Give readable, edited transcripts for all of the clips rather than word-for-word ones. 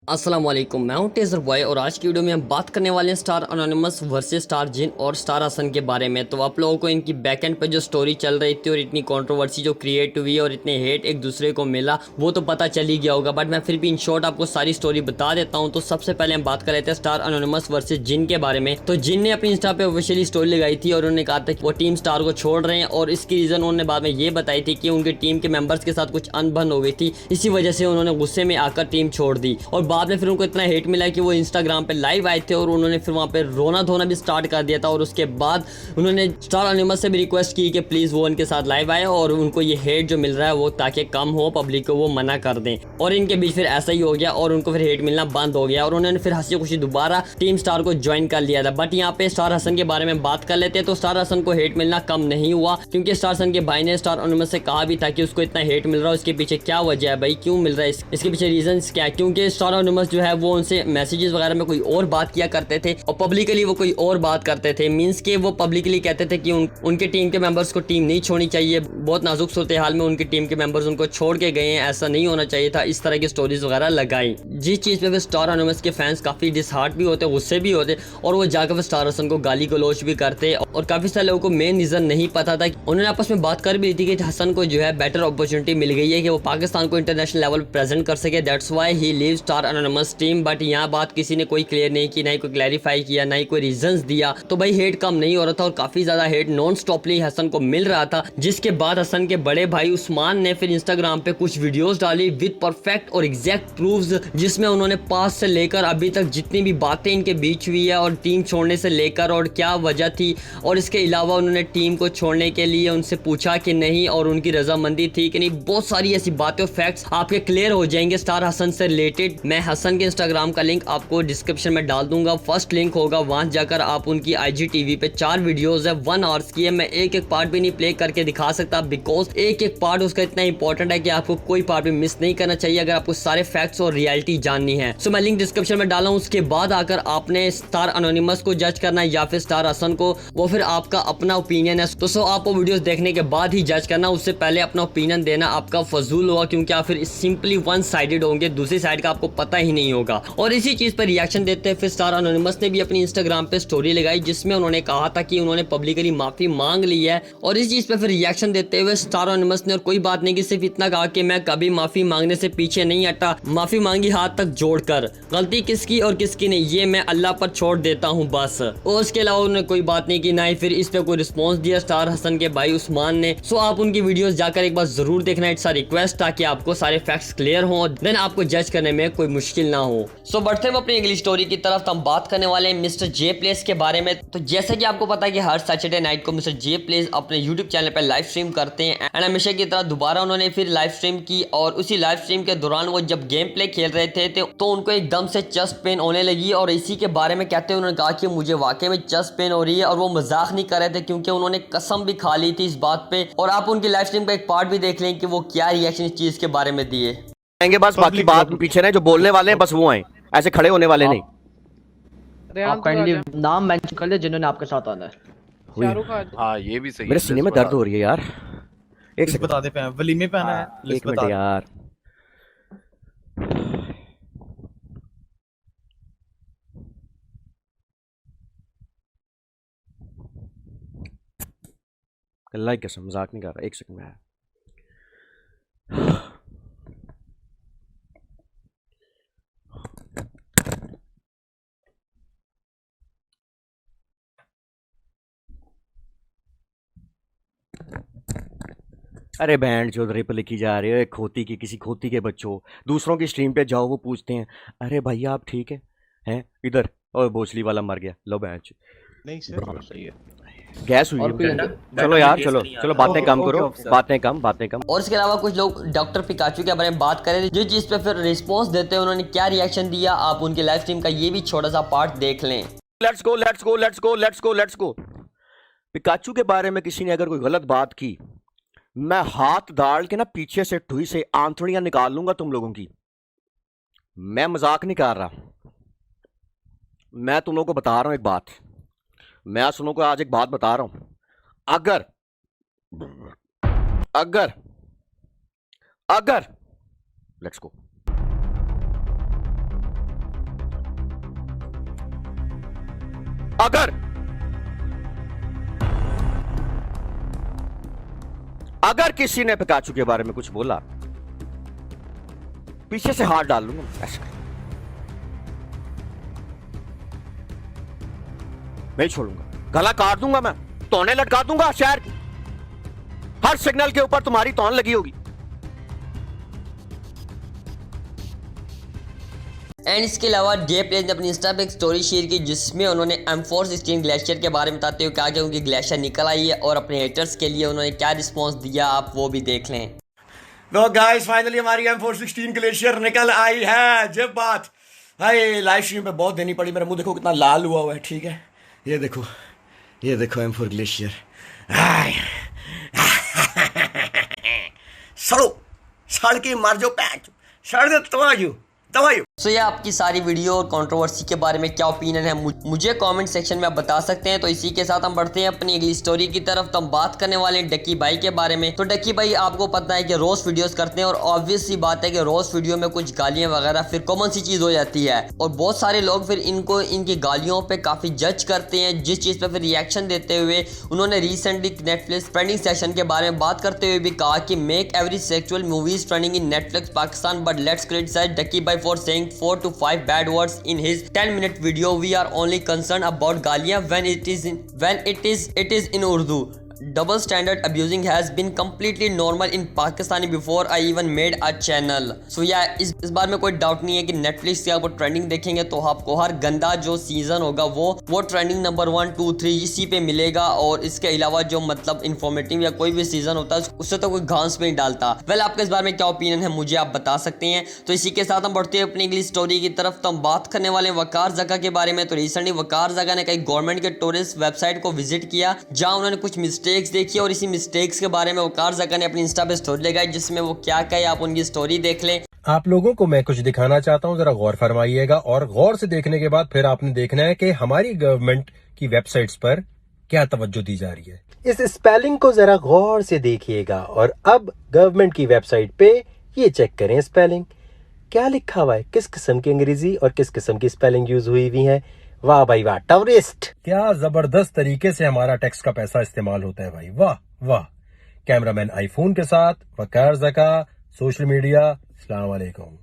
अस्सलाम वालेकुम, मैं हूं टेजर बॉय और आज की वीडियो में हम बात करने वाले हैं स्टार अनोनिमस वर्सेस स्टार जिन और स्टार हसन के बारे में। तो आप लोगों को इनकी बैकएंड पे जो स्टोरी चल रही थी और इतनी कंट्रोवर्सी जो क्रिएट हुई और इतने हेट एक दूसरे को मिला वो तो पता चल ही गया होगा, बट मैं फिर भी इन शॉर्ट आपको सारी स्टोरी बता देता हूँ। तो सबसे पहले हम बात कर लेते हैं स्टार अनोनिमस वर्सेस जिन के बारे में। तो जिन ने अपनी इंस्टा पे ऑफिशियली स्टोरी लगाई थी और उन्होंने कहा था कि वो टीम स्टार को छोड़ रहे हैं और इसकी रीजन उन्होंने बाद में ये बताई थी कि उनकी टीम के मेंबर्स के साथ कुछ अनबन हो गई थी, इसी वजह से उन्होंने गुस्से में आकर टीम छोड़ दी। और बाद में फिर उनको इतना हेट मिला कि वो इंस्टाग्राम पे लाइव आए थे और उन्होंने फिर वहाँ पे रोना धोना भी स्टार्ट कर दिया था। और उसके बाद उन्होंने स्टार अनिमस से भी रिक्वेस्ट की कि प्लीज़ वो उनके साथ लाइव आए और उनको ये हेट जो मिल रहा है वो ताकि कम हो, पब्लिक को वो मना कर दें। और इनके बीच फिर ऐसा ही हो गया और उनको फिर हेट मिलना बंद हो गया और उन्होंने फिर हंसी खुशी दोबारा टीम स्टार को ज्वाइन कर लिया था। बट यहाँ पे स्टार हसन के बारे में बात कर लेते हैं। तो स्टार हसन को हेट मिलना कम नहीं हुआ, क्योंकि स्टार हसन के भाई ने स्टार अनिमस से कहा भी था कि उसको इतना हेट मिल रहा है, उसके पीछे क्या वजह है भाई, क्यों मिल रहा है, इसके पीछे रीजन क्या है। क्योंकि स्टार अनिमस जो है वो उनसे मैसेजेस वगैरह में कोई और बात किया करते थे और पब्लिकली वो कोई और बात करते थे। मींस के वो पब्लिकली कहते थे कि उनके टीम के मेंबर्स को टीम नहीं छोड़नी चाहिए, बहुत नाजुक सूरत हाल में उनकी टीम के मेंबर्स उनको छोड़ के गए हैं, ऐसा नहीं होना चाहिए था, इस तरह की स्टोरीज वगैरह लगाई। जिस चीज पे स्टार अनिमस के फैंस काफी डिसहार्ट भी होते, गुस्से भी होते और वो जाकर स्टार हसन को गाली गलौच भी करते। और काफी सारे लोगों को मेन रीजन नहीं पता था। उन्होंने आपस में बात कर भी दी थी कि हसन को जो है बेटर अपॉर्चुनिटी मिल गई है कि वो पाकिस्तान को इंटरनेशनल लेवल पर प्रेजेंट कर सके, that's why he leave star anonymous team. But यहाँ बात किसी ने कोई क्लियर नहीं की, ना ही कोई क्लैरिफाई किया, ना ही कोई रीजंस दिया। तो भाई हेट कम नहीं हो रहा था और काफी ज्यादा हेट नॉन स्टॉपली हसन को मिल रहा था। जिसके बाद हसन के बड़े भाई उस्मान ने फिर इंस्टाग्राम पे कुछ वीडियोस डाली विद परफेक्ट और एग्जैक्ट प्रूफ्स, जिसमें उन्होंने पास से लेकर अभी तक जितनी भी बातें इनके बीच हुई है और टीम छोड़ने से लेकर और क्या वजह थी, और इसके अलावा उन्होंने टीम को छोड़ने के लिए उनसे पूछा कि नहीं और उनकी रजामंदी थी कि नहीं, बहुत सारी ऐसी बातें और फैक्ट्स आपके क्लियर हो जाएंगे स्टार हसन से रिलेटेड। मैं हसन के इंस्टाग्राम का लिंक आपको डिस्क्रिप्शन में डाल दूंगा, फर्स्ट लिंक होगा, वहां जाकर आप उनकी IGTV पे 4 वीडियोस है 1 आवर्स की है। मैं एक एक पार्ट भी नहीं प्ले करके दिखा सकता बिकॉज एक एक पार्ट उसका इतना इंपॉर्टेंट है कि आपको कोई पार्ट भी मिस नहीं करना चाहिए अगर आपको सारे फैक्ट्स और रियलिटी जाननी है। सो मैं लिंक डिस्क्रिप्शन में डाला हूं, उसके बाद आकर आपने स्टार अनोनिमस को जज करना है या फिर स्टार हसन को, वो फिर आपका अपना ओपिनियन है। तो सो आप वो वीडियोस देखने के बाद ही जज करना, उससे पहले अपना ओपिनियन देना आपका फजूल होगा, क्योंकि आप फिर सिंपली वन साइडेड होंगे, दूसरी साइड का आपको पता ही नहीं होगा। और इसी चीज पर रिएक्शन देते हैं फिर स्टार अनोनिमस ने भी अपनी इंस्टाग्राम पे स्टोरी लगाई जिसमें उन्होंने कहा था कि उन्होंने पब्लिकली माफी मांग ली है। और इस चीज पे फिर रिएक्शन देते हुए स्टार अनोनिमस ने और कोई बात नहीं कि सिर्फ इतना कहा कि मैं कभी माफी मांगने से पीछे नहीं हटा, माफी मांगी हाथ तक जोड़कर, गलती किसकी और किसकी नहीं ये मैं अल्लाह पर छोड़ देता हूँ बस। और उसके अलावा उन्होंने कोई बात नहीं की, ना ही फिर इस पे कोई रिस्पॉन्स दिया स्टार हसन के भाई उस्मान ने। सो आप उनकी वीडियोस जाकर एक बार जरूर देखना, इट्स अ रिक्वेस्ट, ताकि आपको सारे फैक्ट्स क्लियर हो देन आपको जज करने में कोई मुश्किल ना हो। सो बढ़ते हैं अपनी अगली स्टोरी की तरफ। हम बात करने वाले हैं मिस्टर जे प्लेस के बारे में। तो जैसे कि आपको पता है कि हर सैटरडे नाइट को मिस्टर जे प्लेस अपने यूट्यूब चैनल पर लाइव स्ट्रीम करते हैं एंड हमेशा की तरह दोबारा उन्होंने फिर लाइव स्ट्रीम की और उसी लाइव स्ट्रीम के दौरान वो जब गेम प्ले खेल रहे थे तो उनको एकदम से चेस्ट पेन होने लगी और इसी के बारे में कहते हैं उन्होंने कहा कि मुझे वाकई में चेस्ट पेन हो रही है। और वो मजाक नहीं कर रहे थे क्योंकि उन्होंने कसम भी खा ली थी इस बात पे। और आप उनकी लाइव स्ट्रीम का एक पार्ट भी देख लें कि वो क्या रिएक्शन इस चीज के बारे में दिए आएंगे बस, बाकी बात पीछे नहीं, जो बोलने वाले हैं बस वो आए, ऐसे खड़े होने वाले नहीं। आप काइंडली नाम मेंशन कर ले जिन्होंने आपके साथ आना है। शाहरुख खान। हाँ ये भी सही मेरे है। सीने में दर्द हो रही है यार, एक सेकंड बता दे, वलीमे पे आना है, एक मिनट यार। अल्लाह की कसम मजाक नहीं कर रहा, एक सेकंड में। अरे बैंड जो रिप लिखी जा रही है खोती की, किसी खोती के बच्चों, दूसरों की स्ट्रीम पे जाओ वो पूछते हैं अरे भैया आप ठीक हैं इधर, और भोसली वाला मर गया, लो बैंच। नहीं सर सही है। गैस हुई है। चलो यार, चलो चलो बातें कम करो, बातें कम। और इसके अलावा कुछ लोग डॉक्टर पिकाचू के बारे में बात करें जो चीज पे फिर रिस्पॉन्स देते हैं, उन्होंने क्या रिएक्शन दिया, आप उनकी लाइव स्ट्रीम का ये भी छोटा सा पार्ट देख लें। Let's go. पिकाचू के बारे में किसी ने अगर कोई गलत बात की, मैं हाथ डाल के ना पीछे से ठुई से आंतड़ियां निकाल लूंगा तुम लोगों की। मैं मजाक नहीं कर रहा, मैं तुम लोगों को बता रहा हूं एक बात, मैं सुनो को आज एक बात बता रहा हूं। अगर अगर अगर लेट्स गो अगर किसी ने पिकाचू के बारे में कुछ बोला, पीछे से हाथ डाल लूंगा ऐसे, नहीं छोड़ूंगा, गला काट दूंगा मैं, तौने लटका दूंगा शहर की, हर सिग्नल के ऊपर तुम्हारी तौन लगी होगी। एंड इसके अलावा डे प्लेज ने अपनी इंस्टा पे एक स्टोरी शेयर की जिसमें उन्होंने M416 ग्लेशियर के बारे में बताते हुए कहा कि उनकी ग्लेशियर निकल आई है और अपने हेटर्स के लिए उन्होंने क्या रिस्पॉन्स दिया, आप वो भी देख लें। तो गाइस फाइनली हमारी M416 ग्लेशियर निकल आई है। जब बात हाय लाइव स्ट्रीम पे बहुत देनी पड़ी, मेरा मुंह देखो कितना लाल हुआ है। ठीक है, ये देखो M4 ग्लेशियर। सड़ के मर जाओ पैच, सड़ दे दवाइयो। सो ये आपकी सारी वीडियो और कंट्रोवर्सी के बारे में क्या ओपिनियन है मुझे कमेंट सेक्शन में आप बता सकते हैं। तो इसी के साथ हम बढ़ते हैं अपनी अगली स्टोरी की तरफ। तो हम बात करने वाले हैं डक्की भाई के बारे में। तो डक्की भाई आपको पता है कि रोज वीडियोस करते हैं और ऑब्वियस सी बात है कि रोज वीडियो में कुछ गालियां वगैरह फिर कॉमन सी चीज हो जाती है और बहुत सारे लोग फिर इनको इनकी गालियों पे काफी जज करते हैं, जिस चीज पे फिर रिएक्शन देते हुए उन्होंने रिसेंटली नेटफ्लिक्स ट्रेंडिंग सेशन के बारे में बात करते हुए भी कहा कि make every sexual movies trending in Netflix Pakistan but let's criticise Ducky Bhai for saying 4 to 5 bad words in his 10-minute video. We are only concerned about Galiyan when it is in Urdu. Double standard abusing has been completely normal in Pakistani before I even made a channel. So yeah, इस बार में कोई doubt नहीं है कि Netflix से आप trending देखेंगे तो आपको हर गंदा जो सीजन होगा वो ट्रेंडिंग नंबर 1, 2, 3 इसी पे मिलेगा। और इसके अलावा जो मतलब इन्फॉर्मेटिव या कोई भी सीजन होता है उससे तो कोई घास पे नहीं डालता। वेल आपके इस बारे में क्या ओपिनियन है मुझे आप बता सकते हैं। तो इसी के साथ हम बढ़ते हैं अपनी अगली स्टोरी की तरफ। तो हम बात करने वाले हैं वकार जका के बारे में। तो रिसेंटली वकार जका ने कई गवर्नमेंट के टूरिस्ट वेबसाइट को विजिट किया जहाँ उन्होंने कुछ मिस्टेक्स देखी और इसी मिस्टेक्स के बारे में वकार जका ने अपनी इंस्टा पे स्टोरी लगाई जिसमें वो क्या कहे, आप उनकी स्टोरी देख लें। आप लोगों को मैं कुछ दिखाना चाहता हूं, जरा गौर फरमाइएगा और गौर से देखने के बाद फिर आपने देखना है कि हमारी गवर्नमेंट की वेबसाइट्स पर क्या तवज्जो दी जा रही है। इस स्पेलिंग को जरा गौर से देखिएगा और अब गवर्नमेंट की वेबसाइट पे ये चेक करें स्पेलिंग क्या लिखा हुआ है, किस किस्म की अंग्रेजी और किस किस्म की स्पेलिंग यूज हुई हुई है। वाह भाई वाह, टूरिस्ट क्या जबरदस्त तरीके से हमारा टैक्स का पैसा इस्तेमाल होता है भाई, वाह वाह। कैमरामैन आईफोन के साथ वकार जका, सोशल मीडिया, अस्सलाम वालेकुम।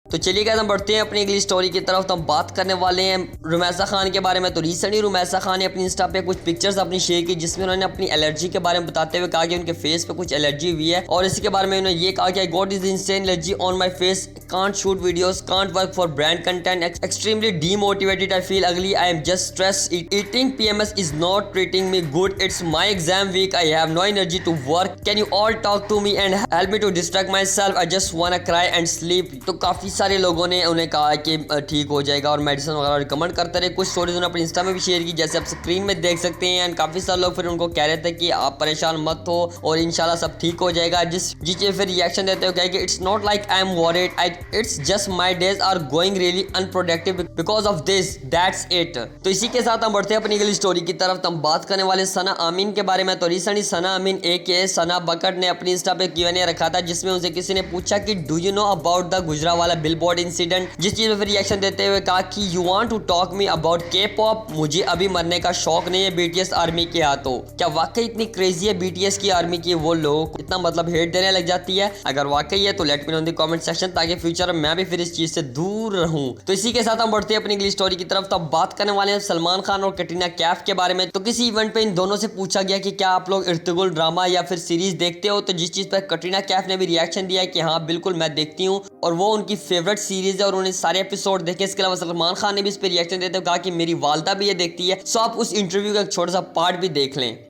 तो चलिए गाइस हम बढ़ते हैं अपनी अगली स्टोरी की तरफ। तो हम बात करने वाले हैं रुमैसा खान के बारे में। तो रिसेंटली रुमैसा खान ने अपनी इंस्टा पे कुछ पिक्चर्स अपनी शेयर की जिसमें उन्होंने अपनी एलर्जी के बारे में बताते हुए कहा कि उनके फेस पे कुछ एलर्जी हुई है और इसी के बारे में उन्होंने ये कहा कि I got this insane allergy on my face, can't shoot videos, can't work for brand content, extremely demotivated, I feel ugly, I am just stress, eating PMS is not treating me good, it's my exam week, I have no energy to work, can you all talk to me and help me to distract my self, I just want cry and sleep. तो काफी सारे लोगों ने उन्हें कहा कि ठीक हो जाएगा और मेडिसिन वगैरह रिकमेंड करते रहे। कुछ स्टोरीज उन्होंने अपने इंस्टा में भी शेयर की जैसे आप स्क्रीन में देख सकते हैं एंड काफी सारे लोग फिर उनको कह रहे थे कि आप परेशान मत हो और इंशाल्लाह सब ठीक हो जाएगा। जिस फिर रिएक्शन देते हो कहे कि it's not like I am worried, it's just my days are going really unproductive because of this, that's it. तो इसी के साथ हम बढ़ते हैं अपनी अगली स्टोरी की तरफ। तो हम बात करने वाले सना अमीन के बारे में। तो रिसेंटली सना अमीन AKA सना बकट ने अपनी इंस्टा पे Q&A रखा था जिसमें उनसे किसी ने पूछा कि do you know about the Gujranwala billboard incident, जिस चीज में फिर रिएक्शन देते हुए कहा कि you want to talk me about K-pop, मुझे अभी मरने का शौक नहीं है BTS आर्मी के हाथों। क्या वाकई इतनी क्रेजी है BTS की आर्मी की, वो लोगों को इतना मतलब हेट देने लग जाती है? अगर वाकई है तो let me know in the comment section ताकि फ्यूचर में मैं भी फिर इस चीज से दूर रहूं। तो इसी के साथ हम बढ़ते हैं अपनी अगली स्टोरी की तरफ। तो अब बात करने वाले हैं सलमान खान और कटरीना कैफ के बारे में। तो किसी इवेंट पे इन दोनों से पूछा गया कि क्या आप लोग इर्तुगरुल ड्रामा या फिर सीरीज देखते हो, तो जिस चीज पर कटरीना कैफ ने भी रिएक्शन दिया है कि हाँ बिल्कुल मैं देखती हूँ और वो उनकी फेवरेट सीरीज है और उन्हें सारे एपिसोड देखे। इसके अलावा सलमान खान ने भी इस पर रिएक्शन देते हुए कहा कि मेरी वालदा भी ये देखती है। सो आप उस इंटरव्यू का एक छोटा सा पार्ट भी देख लें।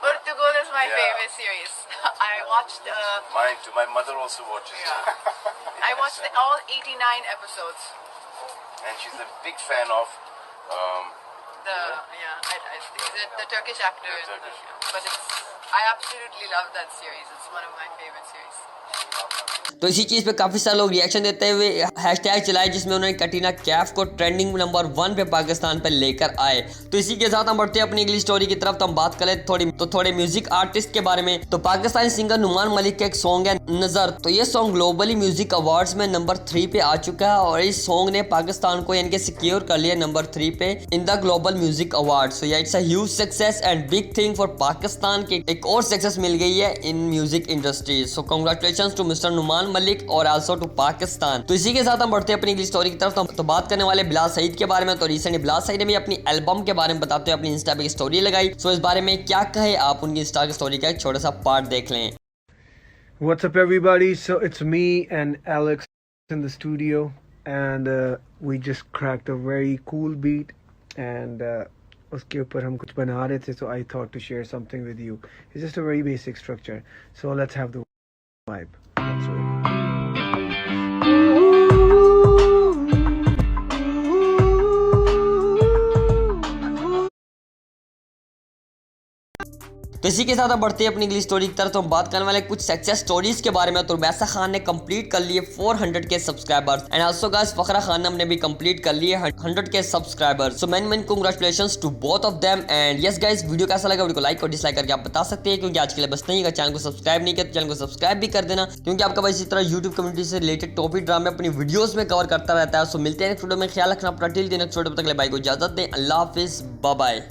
Urtugul is my favorite series. I watched. Mine too. My mother also watches. Yeah. I watched all 89 episodes. And she's a big fan of The Turkish actor. The Turkish. But it's I absolutely love that series. It's one of my favorite series. तो इसी चीज पे काफी सारे लोग reaction देते हुए hashtag चलाए जिसमें उन्होंने कटरीना कैफ को ट्रेंडिंग नंबर 1 पे पाकिस्तान पे लेकर आए। तो इसी के साथ हम बढ़ते हैं अपनी इंग्लिश स्टोरी की तरफ। तो हम बात करें थोड़े म्यूजिक आर्टिस्ट के बारे में। तो पाकिस्तानी सिंगर नुमान मलिक का एक सॉन्ग है नजर। तो ये सॉन्ग ग्लोबली म्यूजिक अवार्ड्स में नंबर 3 पे आ चुका है और इस सॉन्ग ने पाकिस्तान को यानी कि सिक्योर कर लिया नंबर 3 पे in the global music award. So it's a huge success and big thing for Pakistan की एक और सक्सेस मिल गई है in music industry. So congratulations to mister Numan Malik और आल्सो टू पाकिस्तान। तो इसी के साथ हम बढ़ते हैं अपनी इंग्लिश स्टोरी की तरफ। तो बात करने वाले बिलाल सईद के बारे में। तो रिसेंटली बिलाल सईद ने भी अपनी एल्बम के बारे में बताते हुए अपनी इंस्टा पे स्टोरी लगाई। सो इस बारे में क्या कहे आप उनकी इंस्टा की स्टोरी का एक छोटा सा पार्ट देख लें। What's up everybody? So it's me and Alex in the studio and we just cracked a very cool beat and उसके ऊपर हम कुछ बना रहे थे, so I thought to share something with you. It's just a very basic structure. So let's have the vibe. तो इसी के साथ हम बढ़ते हैं अपनी इंग्लिश स्टोरी की तरफ। तो हम बात करने वाले कुछ सक्सेस स्टोरीज के बारे में। तो वैसा खान ने कंप्लीट कर लिए 400 K subscribers and also guys Fakhra Khanam ने भी कंप्लीट कर लिए 100 K subscribers. So man congratulations to both of them and yes guys video कैसा लगा वीडियो को लाइक और डिसलाइक करके आप बता सकते हैं क्योंकि आज के लिए बस नहीं। अगर चैनल को सब्सक्राइब नहीं किया तो चैनल को सब्सक्राइब भी कर देना क्योंकि आपका भाई इसी तरह यूट्यूब कम्युनिटी से रिलेटेड टॉपिक ड्रामे अपनी वीडियोस में कवर करता रहता है। सो मिलते हैं नेक्स्ट वीडियो में, ख्याल रखना अपना। टिल द नेक्स्ट वीडियो तक के लिए भाई को इजाजत दें। अल्लाह हाफिज, बाय बाय।